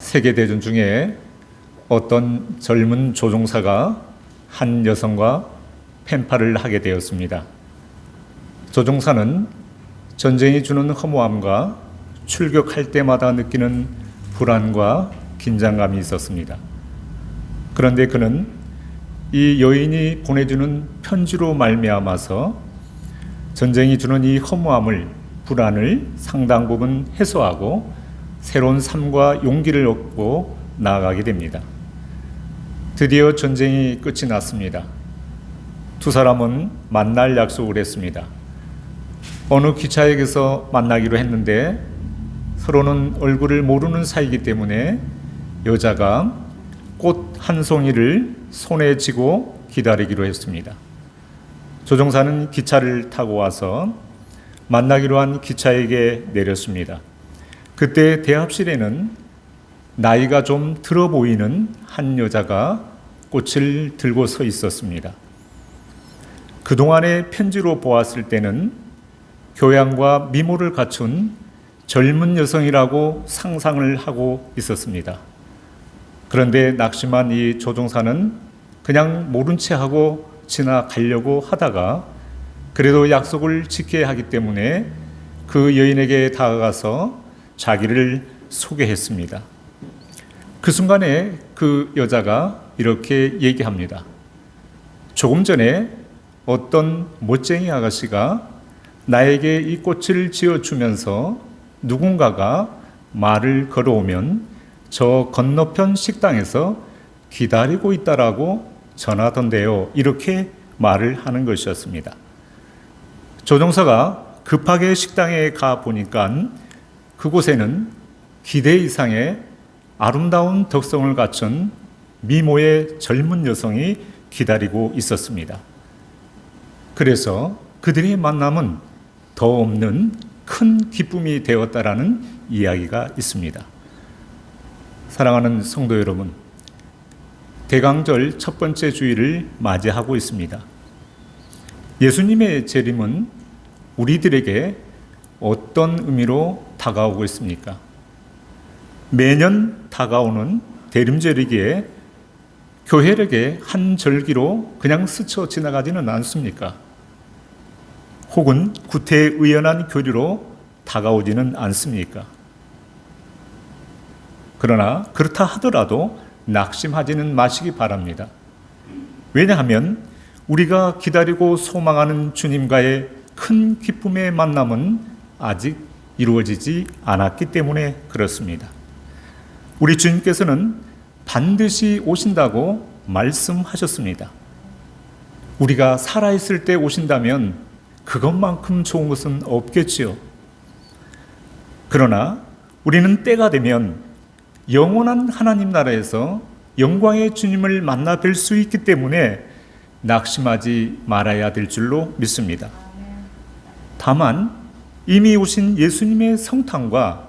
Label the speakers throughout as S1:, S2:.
S1: 세계대전 중에 어떤 젊은 조종사가 한 여성과 펜팔을 하게 되었습니다. 조종사는 전쟁이 주는 허무함과 출격할 때마다 느끼는 불안과 긴장감이 있었습니다. 그런데 그는 이 여인이 보내주는 편지로 말미암아서 전쟁이 주는 이 허무함을, 불안을 상당 부분 해소하고 새로운 삶과 용기를 얻고 나아가게 됩니다. 드디어 전쟁이 끝이 났습니다. 두 사람은 만날 약속을 했습니다. 어느 기차역에서 만나기로 했는데 서로는 얼굴을 모르는 사이이기 때문에 여자가 꽃 한 송이를 손에 쥐고 기다리기로 했습니다. 조종사는 기차를 타고 와서 만나기로 한 기차역에 내렸습니다. 그때 대합실에는 나이가 좀 들어 보이는 한 여자가 꽃을 들고 서 있었습니다. 그동안의 편지로 보았을 때는 교양과 미모를 갖춘 젊은 여성이라고 상상을 하고 있었습니다. 그런데 낙심한 이 조종사는 그냥 모른 채 하고 지나가려고 하다가 그래도 약속을 지켜야 하기 때문에 그 여인에게 다가가서 자기를 소개했습니다. 그 순간에 그 여자가 이렇게 얘기합니다. 조금 전에 어떤 멋쟁이 아가씨가 나에게 이 꽃을 지어주면서 누군가가 말을 걸어오면 저 건너편 식당에서 기다리고 있다라고 전하던데요. 이렇게 말을 하는 것이었습니다. 조종사가 급하게 식당에 가 보니까 그곳에는 기대 이상의 아름다운 덕성을 갖춘 미모의 젊은 여성이 기다리고 있었습니다. 그래서 그들의 만남은 더 없는 큰 기쁨이 되었다라는 이야기가 있습니다. 사랑하는 성도 여러분, 대강절 첫 번째 주일을 맞이하고 있습니다. 예수님의 재림은 우리들에게 어떤 의미로 다가오고 있습니까? 매년 다가오는 대림절이기에 교회력의 한 절기로 그냥 스쳐 지나가지는 않습니까? 혹은 구태의연한 교리로 다가오지는 않습니까? 그러나 그렇다 하더라도 낙심하지는 마시기 바랍니다. 왜냐하면 우리가 기다리고 소망하는 주님과의 큰 기쁨의 만남은 아직 이루어지지 않았기 때문에 그렇습니다. 우리 주님께서는 반드시 오신다고 말씀하셨습니다. 우리가 살아있을 때 오신다면 그것만큼 좋은 것은 없겠지요. 그러나 우리는 때가 되면 영원한 하나님 나라에서 영광의 주님을 만나 뵐 수 있기 때문에 낙심하지 말아야 될 줄로 믿습니다. 다만 이미 오신 예수님의 성탄과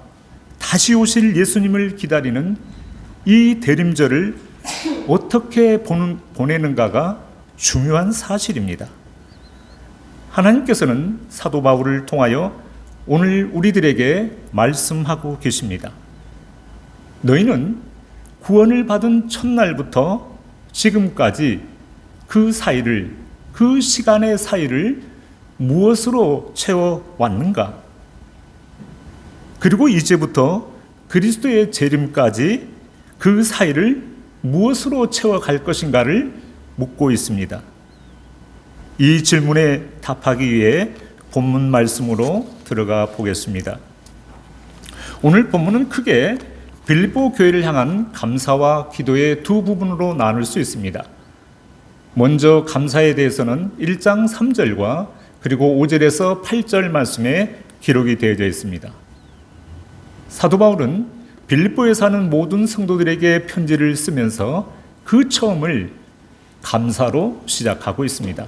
S1: 다시 오실 예수님을 기다리는 이 대림절을 어떻게 보내는가가 중요한 사실입니다. 하나님께서는 사도 바울을 통하여 오늘 우리들에게 말씀하고 계십니다. 너희는 구원을 받은 첫날부터 지금까지 그 사이를, 그 시간의 사이를 무엇으로 채워왔는가? 그리고 이제부터 그리스도의 재림까지 그 사이를 무엇으로 채워갈 것인가를 묻고 있습니다. 이 질문에 답하기 위해 본문 말씀으로 들어가 보겠습니다. 오늘 본문은 크게 빌립보 교회를 향한 감사와 기도의 두 부분으로 나눌 수 있습니다. 먼저 감사에 대해서는 1장 3절과 그리고 5절에서 8절 말씀에 기록이 되어져 있습니다. 사도 바울은 빌립보에 사는 모든 성도들에게 편지를 쓰면서 그 처음을 감사로 시작하고 있습니다.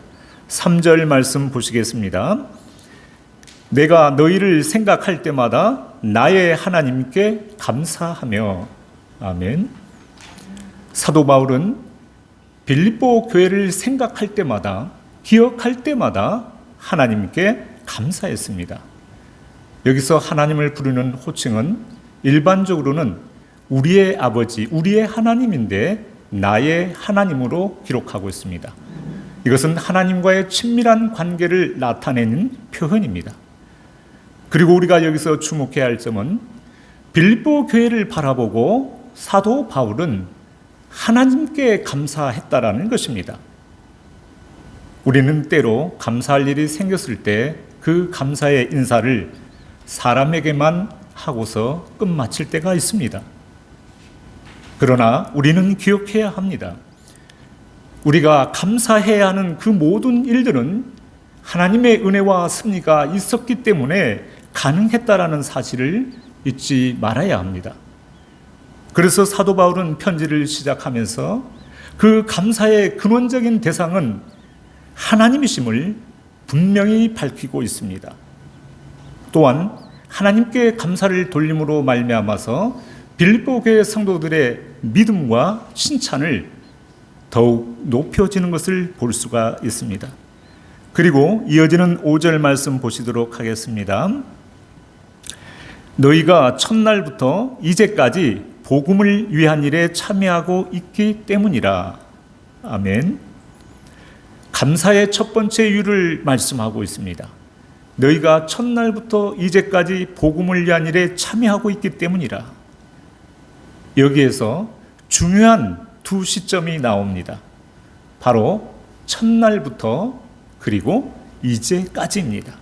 S1: 3절 말씀 보시겠습니다. 내가 너희를 생각할 때마다 나의 하나님께 감사하며. 아멘. 사도 바울은 빌립보 교회를 생각할 때마다, 기억할 때마다 하나님께 감사했습니다. 여기서 하나님을 부르는 호칭은 일반적으로는 우리의 아버지, 우리의 하나님인데 나의 하나님으로 기록하고 있습니다. 이것은 하나님과의 친밀한 관계를 나타내는 표현입니다. 그리고 우리가 여기서 주목해야 할 점은 빌립보 교회를 바라보고 사도 바울은 하나님께 감사했다라는 것입니다. 우리는 때로 감사할 일이 생겼을 때 그 감사의 인사를 사람에게만 하고서 끝마칠 때가 있습니다. 그러나 우리는 기억해야 합니다. 우리가 감사해야 하는 그 모든 일들은 하나님의 은혜와 섭리가 있었기 때문에 가능했다라는 사실을 잊지 말아야 합니다. 그래서 사도 바울은 편지를 시작하면서 그 감사의 근원적인 대상은 하나님이심을 분명히 밝히고 있습니다. 또한 하나님께 감사를 돌림으로 말미암아서 빌립보 교회 성도들의 믿음과 칭찬을 더욱 높여지는 것을 볼 수가 있습니다. 그리고 이어지는 5절 말씀 보시도록 하겠습니다. 너희가 첫날부터 이제까지 복음을 위한 일에 참여하고 있기 때문이라. 아멘. 감사의 첫 번째 이유를 말씀하고 있습니다. 너희가 첫날부터 이제까지 복음을 위한 일에 참여하고 있기 때문이라. 여기에서 중요한 두 시점이 나옵니다. 바로 첫날부터 그리고 이제까지입니다.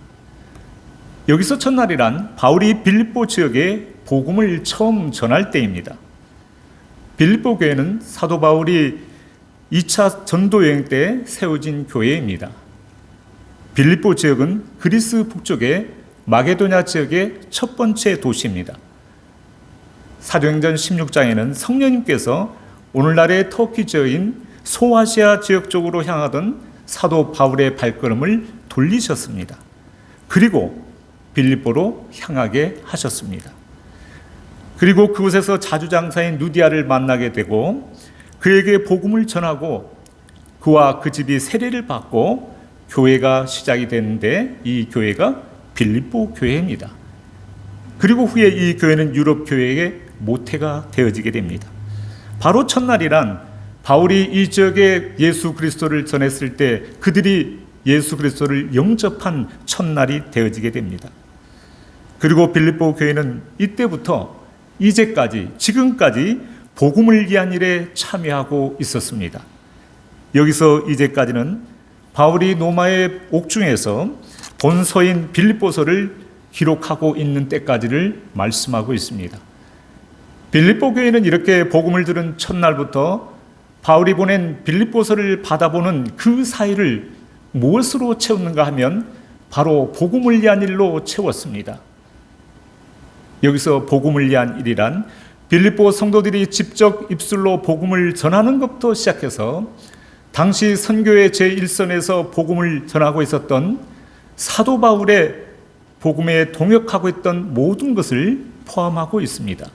S1: 여기서 첫날이란 바울이 빌립보 지역에 복음을 처음 전할 때입니다. 빌립보 교회는 사도 바울이 2차 전도 여행 때 세워진 교회입니다. 빌립보 지역은 그리스 북쪽의 마게도냐 지역의 첫 번째 도시입니다. 사도행전 16장에는 성령님께서 오늘날의 터키 지역인 소아시아 지역 쪽으로 향하던 사도 바울의 발걸음을 돌리셨습니다. 그리고 빌립보로 향하게 하셨습니다. 그리고 그곳에서 자주장사인 누디아를 만나게 되고 그에게 복음을 전하고 그와 그 집이 세례를 받고 교회가 시작이 됐는데 이 교회가 빌립보 교회입니다. 그리고 후에 이 교회는 유럽 교회의 모태가 되어지게 됩니다. 바로 첫날이란 바울이 이 지역에 예수 그리스도를 전했을 때 그들이 예수 그리스도를 영접한 첫날이 되어지게 됩니다. 그리고 빌립보 교회는 이때부터 이제까지 지금까지 복음을 위한 일에 참여하고 있었습니다. 여기서 이제까지는 바울이 로마의 옥중에서 본서인 빌립보서를 기록하고 있는 때까지를 말씀하고 있습니다. 빌립보 교회는 이렇게 복음을 들은 첫날부터 바울이 보낸 빌립보서를 받아보는 그 사이를 무엇으로 채웠는가 하면 바로 복음을 위한 일로 채웠습니다. 여기서 복음을 위한 일이란 빌립보 성도들이 직접 입술로 복음을 전하는 것부터 시작해서 당시 선교의 제1선에서 복음을 전하고 있었던 사도 바울의 복음에 동역하고 있던 모든 것을 포함하고 있습니다.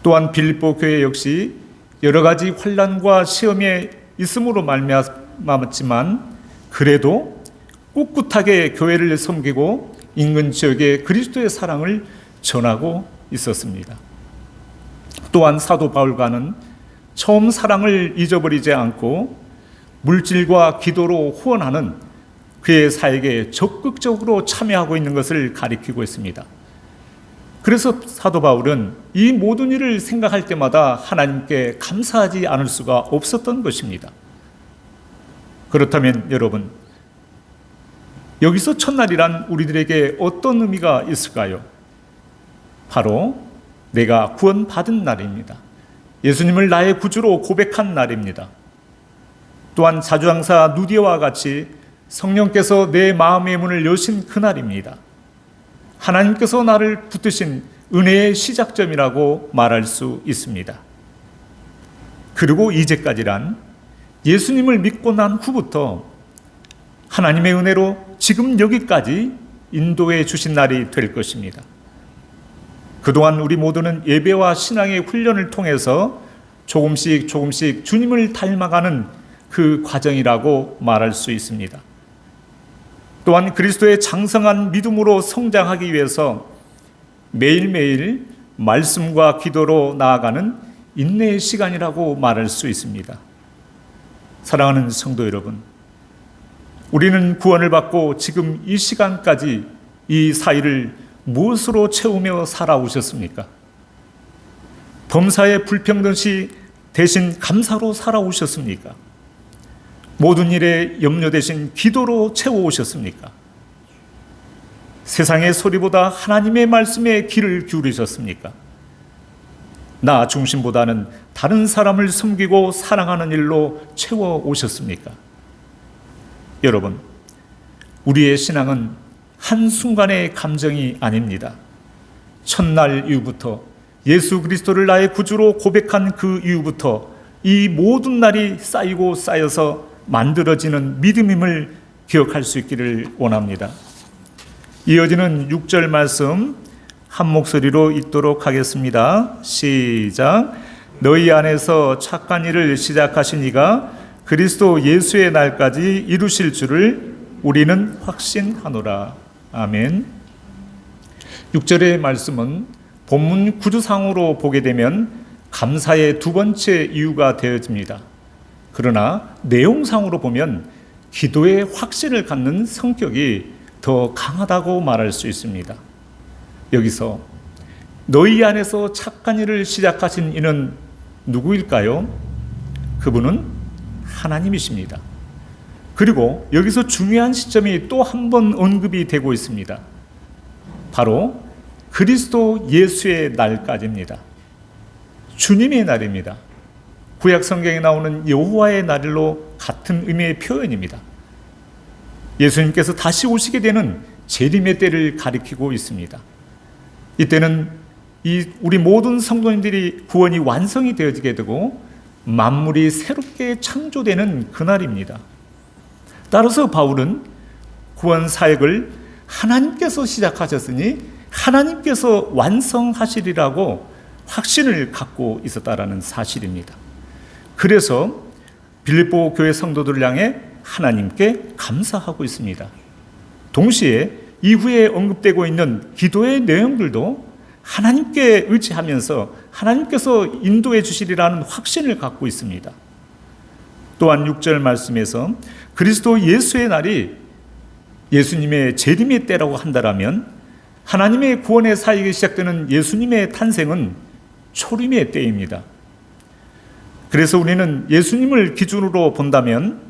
S1: 또한 빌립보 교회 역시 여러 가지 환난과 시험에 있음으로 말미암았지만 그래도 꿋꿋하게 교회를 섬기고 인근 지역에 그리스도의 사랑을 전하고 있었습니다. 또한 사도 바울과는 처음 사랑을 잊어버리지 않고 물질과 기도로 후원하는 그의 사역에 적극적으로 참여하고 있는 것을 가리키고 있습니다. 그래서 사도 바울은 이 모든 일을 생각할 때마다 하나님께 감사하지 않을 수가 없었던 것입니다. 그렇다면 여러분, 여기서 첫날이란 우리들에게 어떤 의미가 있을까요? 바로 내가 구원받은 날입니다. 예수님을 나의 구주로 고백한 날입니다. 또한 자주장사 누디아와 같이 성령께서 내 마음의 문을 여신 그날입니다. 하나님께서 나를 붙드신 은혜의 시작점이라고 말할 수 있습니다. 그리고 이제까지란 예수님을 믿고 난 후부터 하나님의 은혜로 지금 여기까지 인도해 주신 날이 될 것입니다. 그동안 우리 모두는 예배와 신앙의 훈련을 통해서 조금씩 주님을 닮아가는 그 과정이라고 말할 수 있습니다. 또한 그리스도의 장성한 믿음으로 성장하기 위해서 매일매일 말씀과 기도로 나아가는 인내의 시간이라고 말할 수 있습니다. 사랑하는 성도 여러분, 우리는 구원을 받고 지금 이 시간까지 이 사이를 무엇으로 채우며 살아오셨습니까? 범사의 불평등시 대신 감사로 살아오셨습니까? 모든 일에 염려 대신 기도로 채워오셨습니까? 세상의 소리보다 하나님의 말씀에 귀를 기울이셨습니까? 나 중심보다는 다른 사람을 섬기고 사랑하는 일로 채워오셨습니까? 여러분, 우리의 신앙은 한순간의 감정이 아닙니다. 첫날 이후부터, 예수 그리스도를 나의 구주로 고백한 그 이후부터 이 모든 날이 쌓이고 쌓여서 만들어지는 믿음임을 기억할 수 있기를 원합니다. 이어지는 6절 말씀 한 목소리로 읽도록 하겠습니다. 시작. 너희 안에서 착한 일을 시작하신 이가 그리스도 예수의 날까지 이루실 줄을 우리는 확신하노라. 아멘. 6절의 말씀은 본문 구조상으로 보게 되면 감사의 두 번째 이유가 되어집니다. 그러나 내용상으로 보면 기도의 확신을 갖는 성격이 더 강하다고 말할 수 있습니다. 여기서 너희 안에서 착한 일을 시작하신 이는 누구일까요? 그분은 하나님이십니다. 그리고 여기서 중요한 시점이 또 한 번 언급이 되고 있습니다. 바로 그리스도 예수의 날까지입니다. 주님의 날입니다. 구약 성경에 나오는 여호와의 날로 같은 의미의 표현입니다. 예수님께서 다시 오시게 되는 재림의 때를 가리키고 있습니다. 이때는 우리 모든 성도님들이 구원이 완성이 되어지게 되고 만물이 새롭게 창조되는 그날입니다. 따라서 바울은 구원 사역을 하나님께서 시작하셨으니 하나님께서 완성하시리라고 확신을 갖고 있었다라는 사실입니다. 그래서 빌립보 교회 성도들을 향해 하나님께 감사하고 있습니다. 동시에 이후에 언급되고 있는 기도의 내용들도 하나님께 의지하면서 하나님께서 인도해 주시리라는 확신을 갖고 있습니다. 또한 6절 말씀에서 그리스도 예수의 날이 예수님의 재림의 때라고 한다면 하나님의 구원의 사역이 시작되는 예수님의 탄생은 초림의 때입니다. 그래서 우리는 예수님을 기준으로 본다면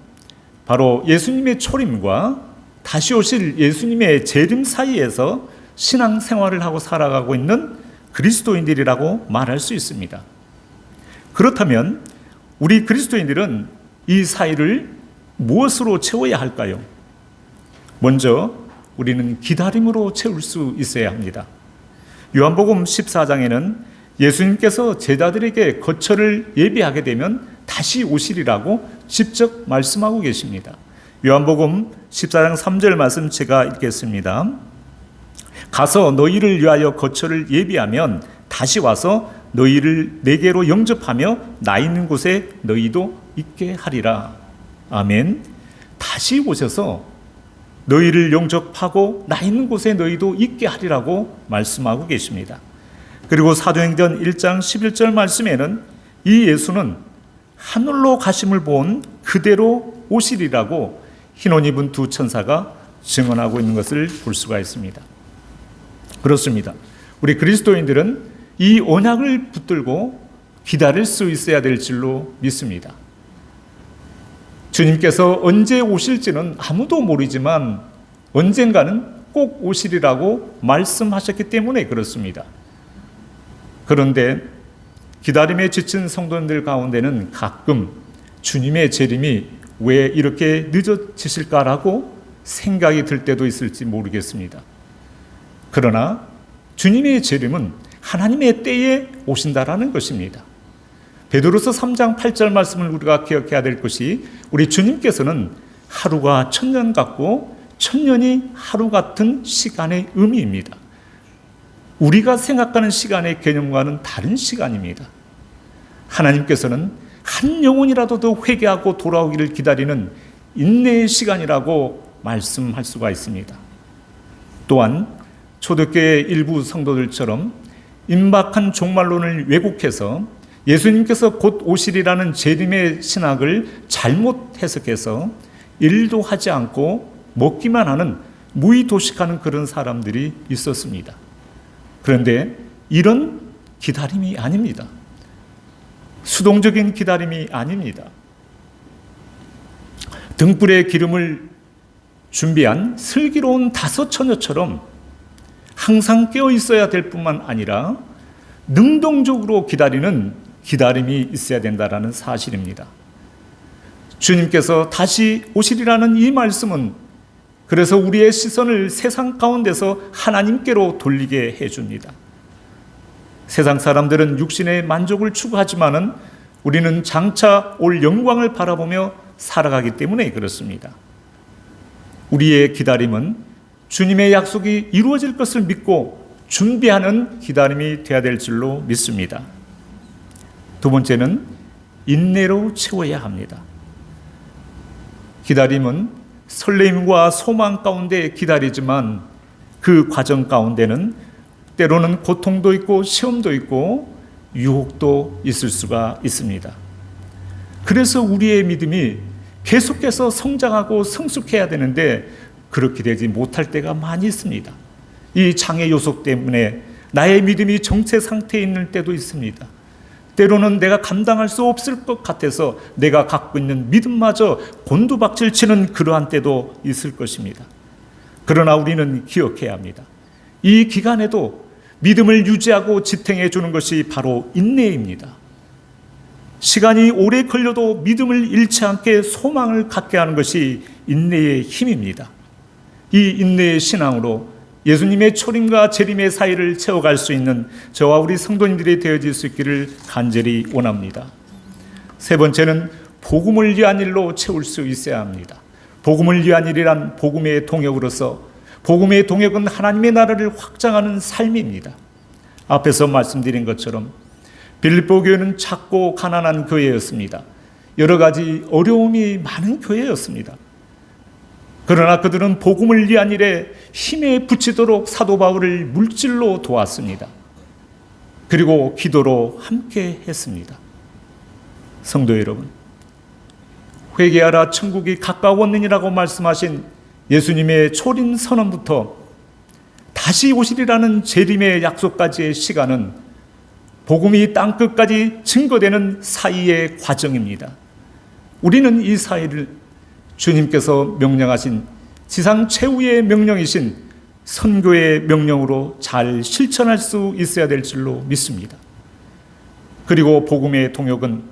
S1: 바로 예수님의 초림과 다시 오실 예수님의 재림 사이에서 신앙생활을 하고 살아가고 있는 그리스도인들이라고 말할 수 있습니다. 그렇다면 우리 그리스도인들은 이 사이를 무엇으로 채워야 할까요? 먼저 우리는 기다림으로 채울 수 있어야 합니다. 요한복음 14장에는 예수님께서 제자들에게 거처를 예비하게 되면 다시 오시리라고 직접 말씀하고 계십니다. 요한복음 14장 3절 말씀 제가 읽겠습니다. 가서 너희를 위하여 거처를 예비하면 다시 와서 너희를 내게로 영접하며 나 있는 곳에 너희도 있게 하리라. 아멘. 다시 오셔서 너희를 영접하고 나 있는 곳에 너희도 있게 하리라고 말씀하고 계십니다. 그리고 사도행전 1장 11절 말씀에는 이 예수는 하늘로 가심을 본 그대로 오시리라고 흰옷 입은 두 천사가 증언하고 있는 것을 볼 수가 있습니다. 그렇습니다. 우리 그리스도인들은 이 언약을 붙들고 기다릴 수 있어야 될 줄로 믿습니다. 주님께서 언제 오실지는 아무도 모르지만 언젠가는 꼭 오시리라고 말씀하셨기 때문에 그렇습니다. 그런데 기다림에 지친 성도님들 가운데는 가끔 주님의 재림이 왜 이렇게 늦어지실까라고 생각이 들 때도 있을지 모르겠습니다. 그러나 주님의 재림은 하나님의 때에 오신다라는 것입니다. 베드로서 3장 8절 말씀을 우리가 기억해야 될 것이 우리 주님께서는 하루가 천년 같고 천년이 하루 같은 시간의 의미입니다. 우리가 생각하는 시간의 개념과는 다른 시간입니다. 하나님께서는 한 영혼이라도 더 회개하고 돌아오기를 기다리는 인내의 시간이라고 말씀할 수가 있습니다. 또한 초대교회 일부 성도들처럼 임박한 종말론을 왜곡해서 예수님께서 곧 오시리라는 재림의 신학을 잘못 해석해서 일도 하지 않고 먹기만 하는 무의도식하는 그런 사람들이 있었습니다. 그런데 이런 기다림이 아닙니다. 수동적인 기다림이 아닙니다. 등불에 기름을 준비한 슬기로운 다섯 처녀처럼 항상 깨어 있어야 될 뿐만 아니라 능동적으로 기다리는 기다림이 있어야 된다는 사실입니다. 주님께서 다시 오시리라는 이 말씀은 그래서 우리의 시선을 세상 가운데서 하나님께로 돌리게 해줍니다. 세상 사람들은 육신의 만족을 추구하지만은 우리는 장차 올 영광을 바라보며 살아가기 때문에 그렇습니다. 우리의 기다림은 주님의 약속이 이루어질 것을 믿고 준비하는 기다림이 되어야 될 줄로 믿습니다. 두 번째는 인내로 채워야 합니다. 기다림은 설레임과 소망 가운데 기다리지만 그 과정 가운데는 때로는 고통도 있고 시험도 있고 유혹도 있을 수가 있습니다. 그래서 우리의 믿음이 계속해서 성장하고 성숙해야 되는데 그렇게 되지 못할 때가 많이 있습니다. 이 장애 요소 때문에 나의 믿음이 정체 상태에 있는 때도 있습니다. 때로는 내가 감당할 수 없을 것 같아서 내가 갖고 있는 믿음마저 곤두박질 치는 그러한 때도 있을 것입니다. 그러나 우리는 기억해야 합니다. 이 기간에도 믿음을 유지하고 지탱해 주는 것이 바로 인내입니다. 시간이 오래 걸려도 믿음을 잃지 않게 소망을 갖게 하는 것이 인내의 힘입니다. 이 인내의 신앙으로 예수님의 초림과 재림의 사이를 채워갈 수 있는 저와 우리 성도님들이 되어질 수 있기를 간절히 원합니다. 세 번째는 복음을 위한 일로 채울 수 있어야 합니다. 복음을 위한 일이란 복음의 동역으로서 복음의 동역은 하나님의 나라를 확장하는 삶입니다. 앞에서 말씀드린 것처럼 빌립보 교회는 작고 가난한 교회였습니다. 여러 가지 어려움이 많은 교회였습니다. 그러나 그들은 복음을 위한 일에 힘에 붙이도록 사도 바울을 물질로 도왔습니다. 그리고 기도로 함께 했습니다. 성도 여러분, 회개하라 천국이 가까웠느니라고 말씀하신 예수님의 초림 선언부터 다시 오시리라는 재림의 약속까지의 시간은 복음이 땅끝까지 증거되는 사이의 과정입니다. 우리는 이 사이를 주님께서 명령하신 지상 최후의 명령이신 선교의 명령으로 잘 실천할 수 있어야 될 줄로 믿습니다. 그리고 복음의 동역은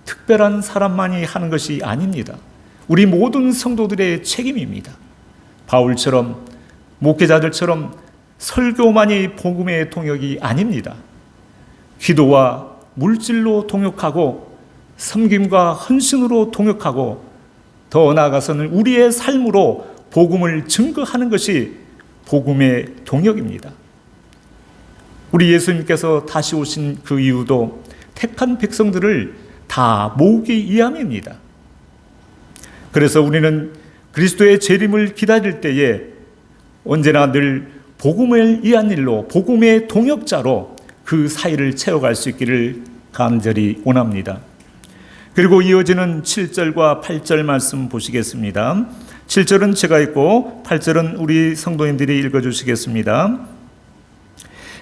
S1: 특별한 사람만이 하는 것이 아닙니다. 우리 모든 성도들의 책임입니다. 바울처럼 목회자들처럼 설교만이 복음의 동역이 아닙니다. 기도와 물질로 동역하고 섬김과 헌신으로 동역하고 더 나아가서는 우리의 삶으로 복음을 증거하는 것이 복음의 동역입니다. 우리 예수님께서 다시 오신 그 이유도 택한 백성들을 다 모으기 위함입니다. 그래서 우리는 그리스도의 재림을 기다릴 때에 언제나 늘 복음을 위한 일로 복음의 동역자로 그 사이를 채워갈 수 있기를 간절히 원합니다. 그리고 이어지는 7절과 8절 말씀 보시겠습니다. 7절은 제가 읽고 8절은 우리 성도님들이 읽어주시겠습니다.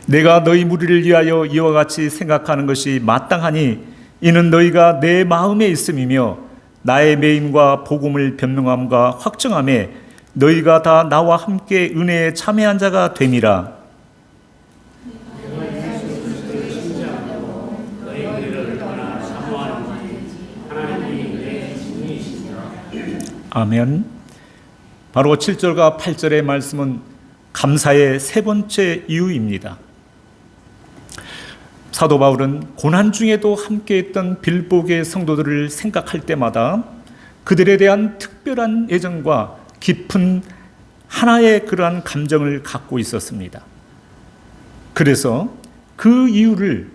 S1: 내가 너희 무리를 위하여 이와 같이 생각하는 것이 마땅하니 이는 너희가 내 마음에 있음이며 나의 매임과 복음을 변명함과 확정함에 너희가 다 나와 함께 은혜에 참여한 자가 됨이라. 아멘. 바로 7절과 8절의 말씀은 감사의 세 번째 이유입니다. 사도 바울은 고난 중에도 함께했던 빌립보교의 성도들을 생각할 때마다 그들에 대한 특별한 애정과 깊은 하나의 그러한 감정을 갖고 있었습니다. 그래서 그 이유를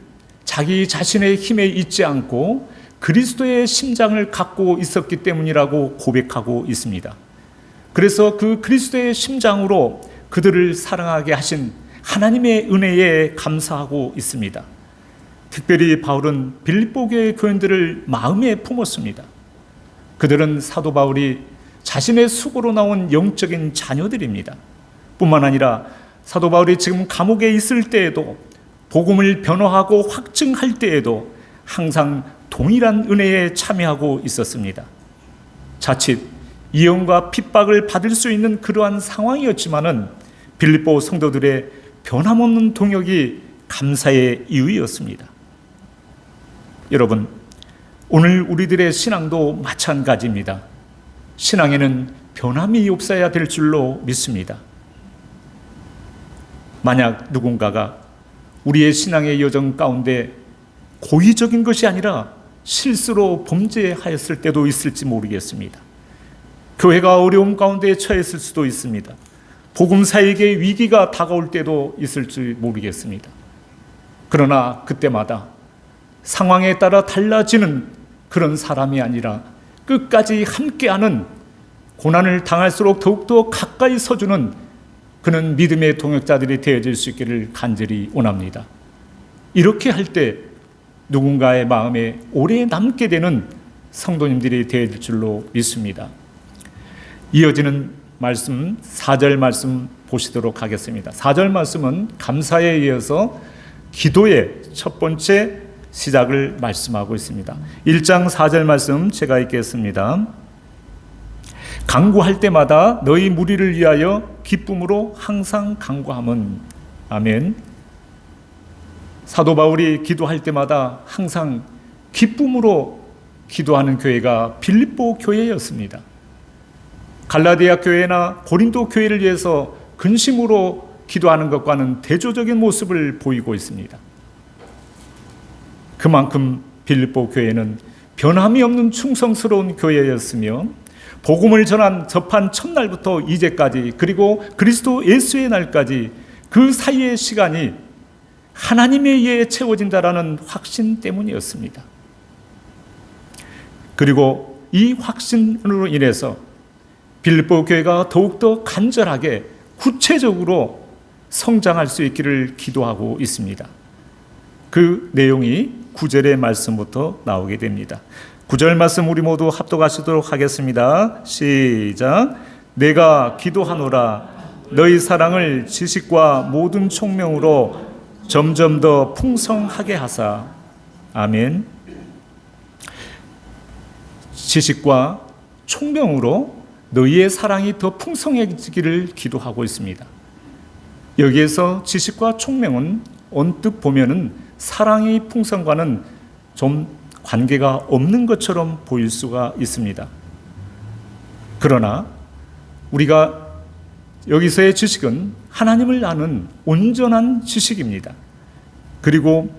S1: 자기 자신의 힘에 있지 않고 그리스도의 심장을 갖고 있었기 때문이라고 고백하고 있습니다. 그래서 그 그리스도의 심장으로 그들을 사랑하게 하신 하나님의 은혜에 감사하고 있습니다. 특별히 바울은 빌립보 교회 교인들을 마음에 품었습니다. 그들은 사도 바울이 자신의 수고로 나온 영적인 자녀들입니다. 뿐만 아니라 사도 바울이 지금 감옥에 있을 때에도 복음을 변호하고 확증할 때에도 항상 동일한 은혜에 참여하고 있었습니다. 자칫 이용과 핍박을 받을 수 있는 그러한 상황이었지만은 빌립보 성도들의 변함없는 동역이 감사의 이유였습니다. 여러분, 오늘 우리들의 신앙도 마찬가지입니다. 신앙에는 변함이 없어야 될 줄로 믿습니다. 만약 누군가가 우리의 신앙의 여정 가운데 고의적인 것이 아니라 실수로 범죄하였을 때도 있을지 모르겠습니다. 교회가 어려움 가운데 처했을 수도 있습니다. 복음사에게 위기가 다가올 때도 있을지 모르겠습니다. 그러나 그때마다 상황에 따라 달라지는 그런 사람이 아니라 끝까지 함께하는, 고난을 당할수록 더욱더 가까이 서주는 그는 믿음의 동역자들이 되어질 수 있기를 간절히 원합니다. 이렇게 할 때 누군가의 마음에 오래 남게 되는 성도님들이 되어질 줄로 믿습니다. 이어지는 말씀, 4절 말씀 보시도록 하겠습니다. 4절 말씀은 감사에 이어서 기도의 첫 번째 시작을 말씀하고 있습니다. 1장 4절 말씀 제가 읽겠습니다. 간구할 때마다 너희 무리를 위하여 기쁨으로 항상 간구함은. 아멘. 사도 바울이 기도할 때마다 항상 기쁨으로 기도하는 교회가 빌립보 교회였습니다. 갈라디아 교회나 고린도 교회를 위해서 근심으로 기도하는 것과는 대조적인 모습을 보이고 있습니다. 그만큼 빌립보 교회는 변함이 없는 충성스러운 교회였으며 복음을 접한 첫날부터 이제까지, 그리고 그리스도 예수의 날까지 그 사이의 시간이 하나님에 의해 채워진다라는 확신 때문이었습니다. 그리고 이 확신으로 인해서 빌립보 교회가 더욱더 간절하게 구체적으로 성장할 수 있기를 기도하고 있습니다. 그 내용이 9절의 말씀부터 나오게 됩니다. 9절 말씀 우리 모두 합독하시도록 하겠습니다. 시작. 내가 기도하노라 너희 사랑을 지식과 모든 총명으로 점점 더 풍성하게 하사. 아멘. 지식과 총명으로 너희의 사랑이 더 풍성해지기를 기도하고 있습니다. 여기에서 지식과 총명은 언뜻 보면은 사랑의 풍성과는 좀 관계가 없는 것처럼 보일 수가 있습니다. 그러나 우리가 여기서의 지식은 하나님을 아는 온전한 지식입니다. 그리고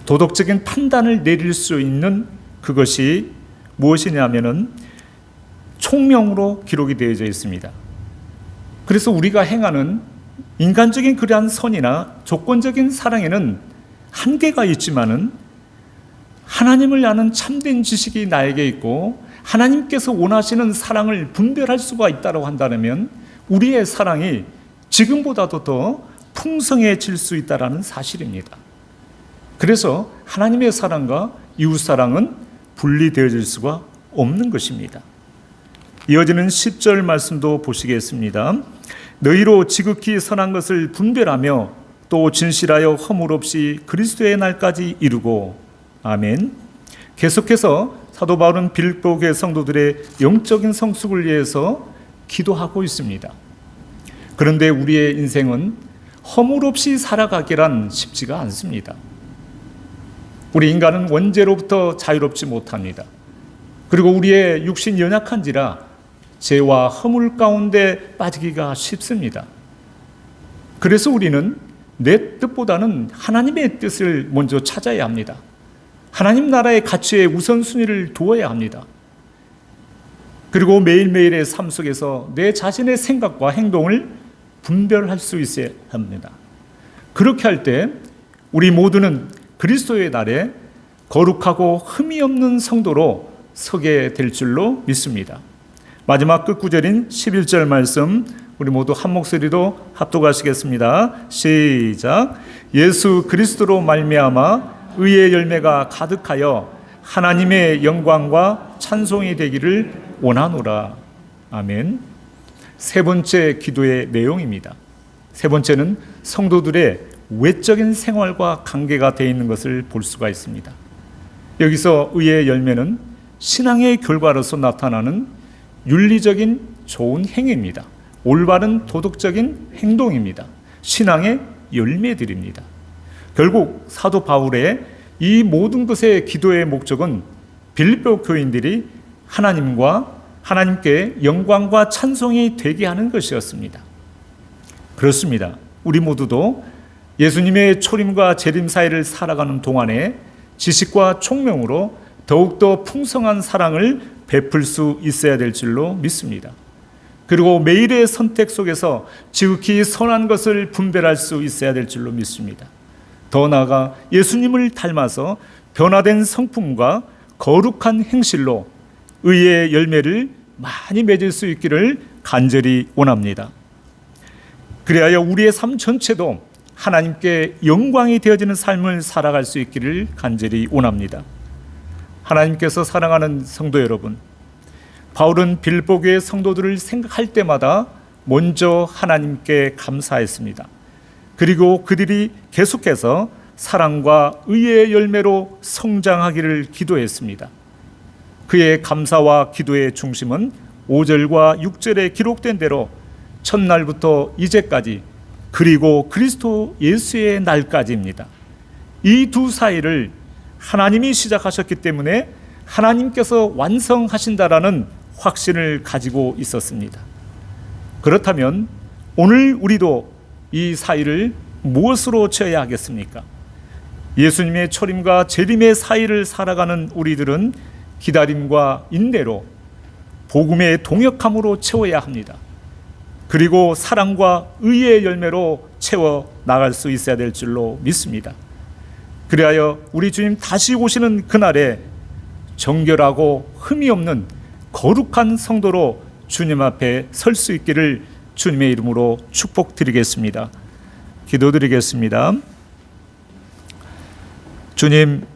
S1: 도덕적인 판단을 내릴 수 있는 그것이 무엇이냐면은 총명으로 기록이 되어져 있습니다. 그래서 우리가 행하는 인간적인 그러한 선이나 조건적인 사랑에는 한계가 있지만은 하나님을 아는 참된 지식이 나에게 있고 하나님께서 원하시는 사랑을 분별할 수가 있다고 한다면 우리의 사랑이 지금보다도 더 풍성해질 수 있다는 사실입니다. 그래서 하나님의 사랑과 이웃 사랑은 분리되어질 수가 없는 것입니다. 이어지는 10절 말씀도 보시겠습니다. 너희로 지극히 선한 것을 분별하며 또 진실하여 허물 없이 그리스도의 날까지 이루고. 아멘. 계속해서 사도 바울은 빌립보 교회 성도들의 영적인 성숙을 위해서 기도하고 있습니다. 그런데 우리의 인생은 허물 없이 살아가기란 쉽지가 않습니다. 우리 인간은 원죄로부터 자유롭지 못합니다. 그리고 우리의 육신 연약한지라 죄와 허물 가운데 빠지기가 쉽습니다. 그래서 우리는 내 뜻보다는 하나님의 뜻을 먼저 찾아야 합니다. 하나님 나라의 가치에 우선순위를 두어야 합니다. 그리고 매일매일의 삶 속에서 내 자신의 생각과 행동을 분별할 수 있어야 합니다. 그렇게 할 때 우리 모두는 그리스도의 날에 거룩하고 흠이 없는 성도로 서게 될 줄로 믿습니다. 마지막 끝구절인 11절 말씀 우리 모두 한 목소리로 합독하시겠습니다. 시작. 예수 그리스도로 말미암아 의의 열매가 가득하여 하나님의 영광과 찬송이 되기를 원하노라. 아멘. 세 번째 기도의 내용입니다. 세 번째는 성도들의 외적인 생활과 관계가 되어 있는 것을 볼 수가 있습니다. 여기서 의의 열매는 신앙의 결과로서 나타나는 윤리적인 좋은 행위입니다. 올바른 도덕적인 행동입니다. 신앙의 열매들입니다. 결국 사도 바울의 이 모든 것의 기도의 목적은 빌립보 교인들이 하나님께 영광과 찬송이 되게 하는 것이었습니다. 그렇습니다. 우리 모두도 예수님의 초림과 재림 사이를 살아가는 동안에 지식과 총명으로 더욱더 풍성한 사랑을 베풀 수 있어야 될 줄로 믿습니다. 그리고 매일의 선택 속에서 지극히 선한 것을 분별할 수 있어야 될 줄로 믿습니다. 더 나아가 예수님을 닮아서 변화된 성품과 거룩한 행실로 의의 열매를 많이 맺을 수 있기를 간절히 원합니다. 그리하여 우리의 삶 전체도 하나님께 영광이 되어지는 삶을 살아갈 수 있기를 간절히 원합니다. 하나님께서 사랑하는 성도 여러분, 바울은 빌립보 교회 성도들을 생각할 때마다 먼저 하나님께 감사했습니다. 그리고 그들이 계속해서 사랑과 의의 열매로 성장하기를 기도했습니다. 그의 감사와 기도의 중심은 5절과 6절에 기록된 대로 첫날부터 이제까지 그리고 그리스도 예수의 날까지입니다. 이 두 사이를 하나님이 시작하셨기 때문에 하나님께서 완성하신다라는 확신을 가지고 있었습니다. 그렇다면 오늘 우리도 이 사이를 무엇으로 채워야 하겠습니까? 예수님의 초림과 재림의 사이를 살아가는 우리들은 기다림과 인내로 복음의 동역함으로 채워야 합니다. 그리고 사랑과 의의 열매로 채워 나갈 수 있어야 될 줄로 믿습니다. 그리하여 우리 주님 다시 오시는 그날에 정결하고 흠이 없는 거룩한 성도로 주님 앞에 설 수 있기를 주님의 이름으로 축복드리겠습니다. 기도드리겠습니다. 주님,